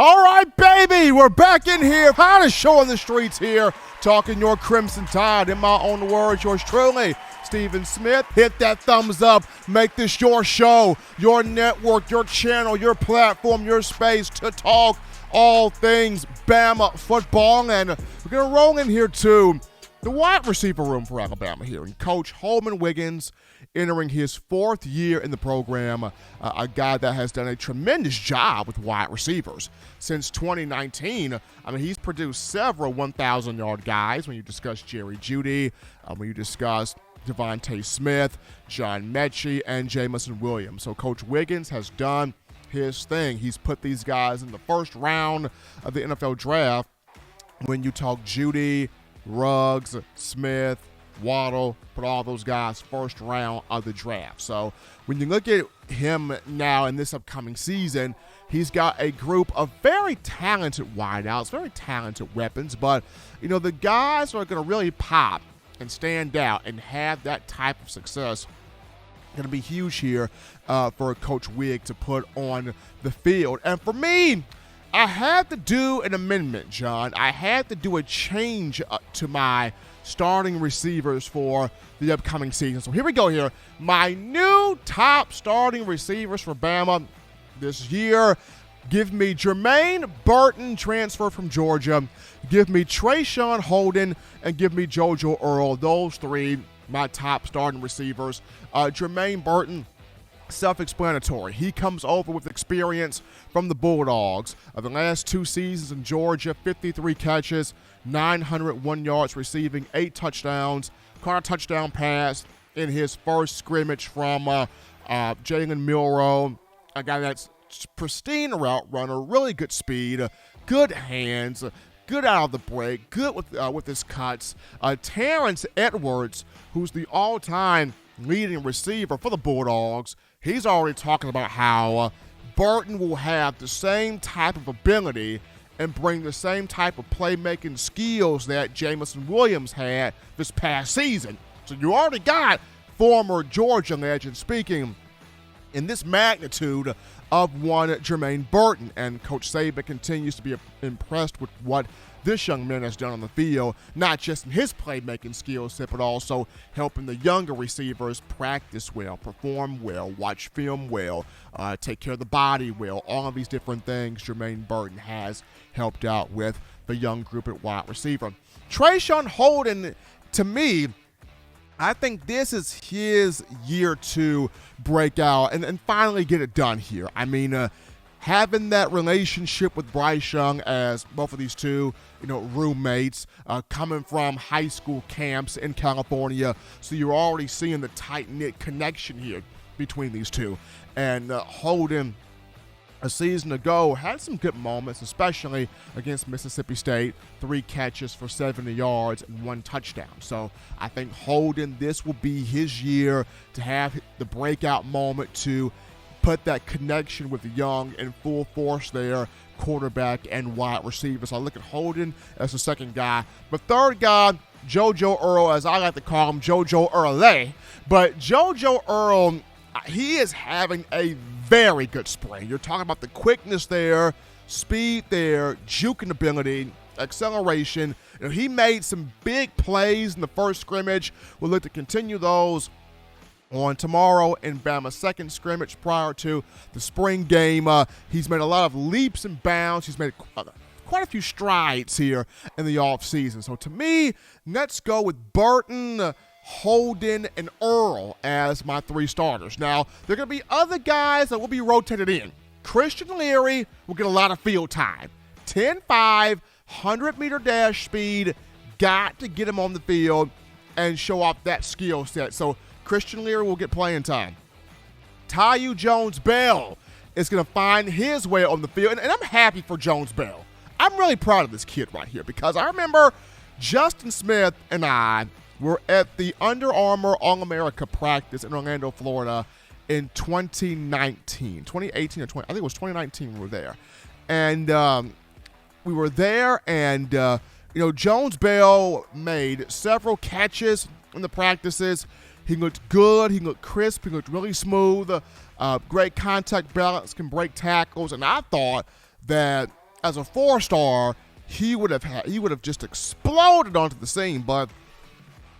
All right, baby, we're back in here. Hottest show on the streets here, talking your Crimson Tide. In my own words, yours truly, Stephen Smith. Hit that thumbs up. Make this your show, your network, your channel, your platform, your space to talk all things Bama football. And we're going to roll in here to the wide receiver room for Alabama here. And Coach Wiggins entering his fourth year in the program, a guy that has done a tremendous job with wide receivers. Since 2019, I mean, he's produced several 1,000-yard guys when you discuss Jerry Jeudy, when you discuss Devontae Smith, John Mechie, and Jamison Williams. So Coach Wiggins has done his thing. He's put these guys in the first round of the NFL draft. When you talk Jeudy, Ruggs, Smith, Waddle, put all those guys first round of the draft. So when you look at him now in this upcoming season, he's got a group of very talented wideouts, very talented weapons. But, you know, the guys are going to really pop and stand out and have that type of success going to be huge here for Coach Wig to put on the field. And for me, I had to do an amendment, John. I had to do a change to my starting receivers for the upcoming season. So here we go here. My new top starting receivers for Bama this year. Give me Jermaine Burton, transfer from Georgia. Give me Trayshawn Holden, and give me JoJo Earl. Those three, my top starting receivers. Jermaine Burton, self-explanatory. He comes over with experience from the Bulldogs. The last two seasons in Georgia, 53 catches, 901 yards receiving, 8 touchdowns, caught a touchdown pass in his first scrimmage from Jalen Milroe, a guy that's pristine route runner, really good speed, good hands, good out of the break, good with his cuts. Terrence Edwards, who's the all-time leading receiver for the Bulldogs, he's already talking about how Burton will have the same type of ability and bring the same type of playmaking skills that Jamison Williams had this past season. So you already got former Georgia legend speaking in this magnitude of one Jermaine Burton. And Coach Saban continues to be impressed with what this young man has done on the field, not just in his playmaking skill set, but also helping the younger receivers practice well, perform well, watch film well, take care of the body well. All of these different things Jermaine Burton has helped out with the young group at wide receiver. Trayshawn Holden, to me, I think this is his year to break out and finally get it done here. I mean, having that relationship with Bryce Young, as both of these two, roommates, coming from high school camps in California, so you're already seeing the tight-knit connection here between these two. And Holden, a season ago, had some good moments, especially against Mississippi State. 3 catches for 70 yards and 1 touchdown. So I think Holden, this will be his year to have the breakout moment, to put that connection with the young in full force there, quarterback and wide receiver. So I look at Holden as the second guy. The third guy, JoJo Earl, as I like to call him, JoJo Earle. But JoJo Earl, he is having a very good spring. You're talking about the quickness there, speed there, juking ability, acceleration. He made some big plays in the first scrimmage. We'll look to continue those on tomorrow in Bama's second scrimmage prior to the spring game. He's made a lot of leaps and bounds. He's made quite a few strides here in the offseason. So to me, let's go with Burton, Holden, and Earl as my 3 starters. Now, there are going to be other guys that will be rotated in. Christian Leary will get a lot of field time. 10.5, 100-meter dash speed. Got to get him on the field and show off that skill set. So Christian Leary will get playing time. Tyu Jones-Bell is going to find his way on the field. And I'm happy for Jones-Bell. I'm really proud of this kid right here, because I remember Justin Smith and I were at the Under Armour All-America practice in Orlando, Florida in 2018 or 20. I think it was 2019 we were there. And we were there, and, Jones-Bell made several catches in the practices. He looked good. He looked crisp. He looked really smooth. Great contact balance, can break tackles. And I thought that as a 4-star, he would have just exploded onto the scene, but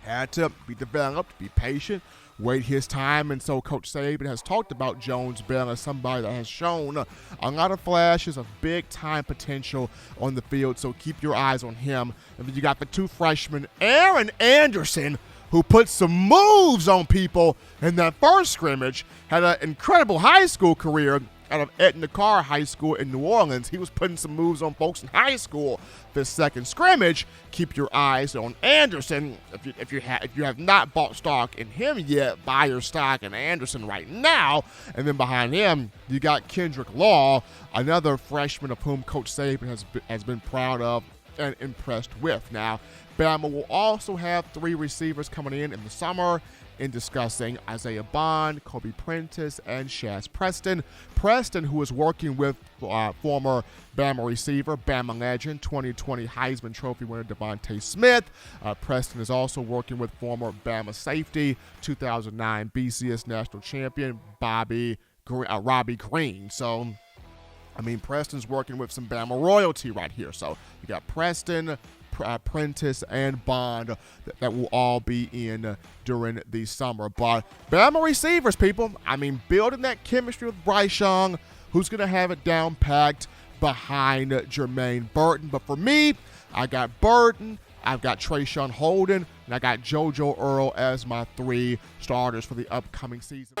had to be developed, be patient, wait his time. And so Coach Saban has talked about Jones Bell as somebody that has shown a lot of flashes of big-time potential on the field, so keep your eyes on him. And then you got the 2 freshmen, Aaron Anderson, who put some moves on people in that first scrimmage, had an incredible high school career out of Etna Carr High School in New Orleans. He was putting some moves on folks in high school. This second scrimmage, keep your eyes on Anderson. If you have not bought stock in him yet, buy your stock in Anderson right now. And then behind him, you got Kendrick Law, another freshman of whom Coach Saban has been proud of and impressed with. Now, Bama will also have 3 receivers coming in the summer in discussing Isaiah Bond, Kobe Prentice, and Shaz Preston. Preston, who is working with former Bama receiver, Bama legend, 2020 Heisman Trophy winner Devontae Smith. Preston is also working with former Bama safety, 2009 BCS national champion Robbie Green. So, I mean, Preston's working with some Bama royalty right here. So you got Preston, Prentice, and Bond that will all be in during the summer. But Bama receivers, people, I mean, building that chemistry with Bryce Young, who's going to have it down packed behind Jermaine Burton. But for me, I got Burton, I've got Trayshawn Holden, and I got JoJo Earl as my 3 starters for the upcoming season.